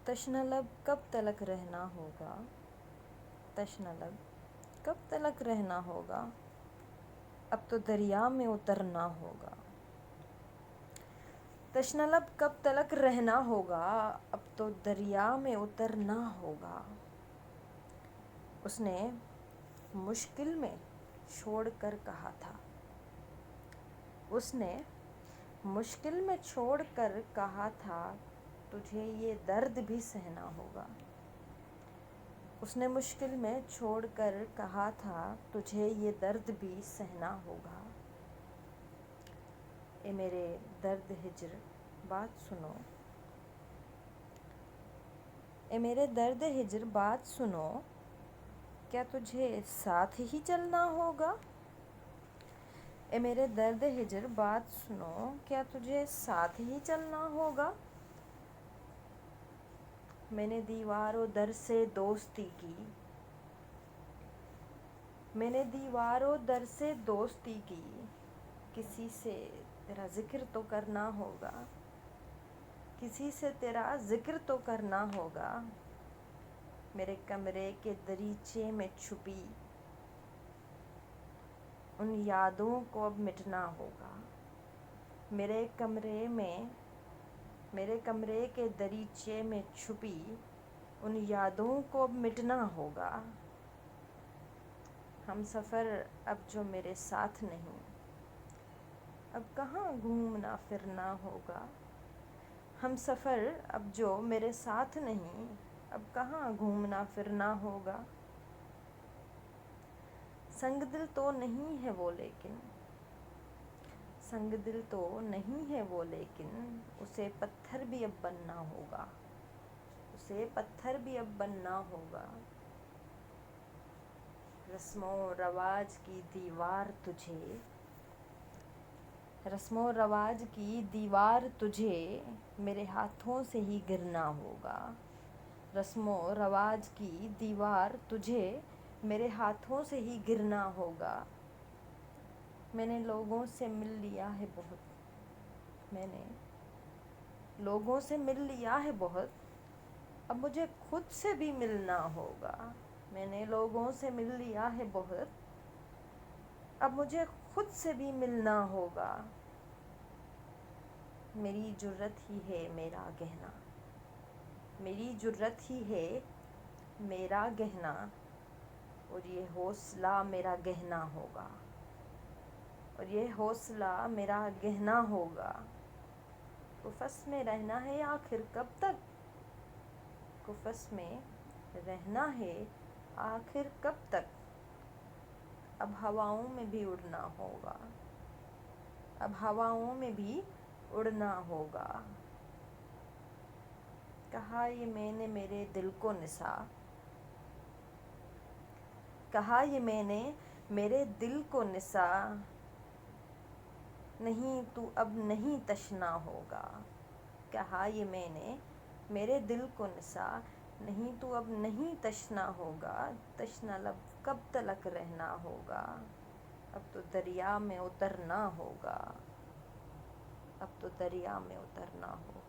تشنہ لب کب تلک رہنا ہوگا، تشنہ لب کب تلک رہنا ہوگا، اب تو دریا میں اترنا ہوگا۔ تشنہ لب کب تلک رہنا ہوگا، اب تو دریا میں اترنا ہوگا۔ اس نے مشکل میں چھوڑ کر کہا تھا، اس نے مشکل میں چھوڑ کر کہا تھا، تجھے یہ درد بھی سہنا ہوگا۔ اس نے مشکل میں چھوڑ کر کہا تھا، تجھے یہ درد بھی سہنا ہوگا۔ اے میرے درد ہجر بات سنو، اے میرے درد ہجر بات سنو، کیا تجھے ساتھ ہی چلنا ہوگا۔ اے میرے درد ہجر بات سنو، کیا تجھے ساتھ ہی چلنا ہوگا۔ میں نے دیوار و در سے دوستی کی، میں نے دیوار و در سے دوستی کی، کسی سے تیرا ذکر تو کرنا ہوگا، کسی سے تیرا ذکر تو کرنا ہوگا۔ میرے کمرے کے دریچے میں چھپی ان یادوں کو اب مٹنا ہوگا۔ میرے کمرے کے دریچے میں چھپی ان یادوں کو اب مٹنا ہوگا۔ ہم سفر اب جو میرے ساتھ نہیں، اب کہاں گھومنا پھرنا ہوگا۔ ہم سفر اب جو میرے ساتھ نہیں، اب کہاں گھومنا پھرنا ہوگا۔ سنگ دل تو نہیں ہے وہ لیکن، سنگ دل تو نہیں ہے وہ لیکن، اسے پتھر بھی اب بننا ہوگا، اسے پتھر بھی اب بننا ہوگا۔ رسم و رواج کی دیوار تجھے، رسم و رواج کی دیوار تجھے میرے ہاتھوں سے ہی گرنا ہوگا۔ رسم و رواج کی دیوار تجھے میرے ہاتھوں سے ہی گرنا ہوگا۔ میں نے لوگوں سے مل لیا ہے بہت، میں نے لوگوں سے مل لیا ہے بہت، اب مجھے خود سے بھی ملنا ہوگا۔ میں نے لوگوں سے مل لیا ہے بہت، اب مجھے خود سے بھی ملنا ہوگا۔ میری جرت ہی ہے میرا گہنا، میری جرت ہی ہے میرا گہنا، اور یہ حوصلہ میرا گہنا ہوگا، اور یہ حوصلہ میرا گہنا ہوگا۔ قفس میں رہنا ہے آخر کب تک، قفس میں رہنا ہے آخر کب تک، اب ہواؤں میں بھی اڑنا ہوگا، اب ہواؤں میں بھی اڑنا ہوگا۔ کہا یہ میں نے میرے دل کو نثار، کہا یہ میں نے میرے دل کو نثار، نہیں تو اب نہیں تشنا ہوگا۔ کہا یہ میں نے میرے دل کو نثار، نہیں تو اب نہیں تشنا ہوگا۔ تشنہ لب کب تلک رہنا ہوگا، اب تو دریا میں اترنا ہوگا، اب تو دریا میں اترنا ہوگا۔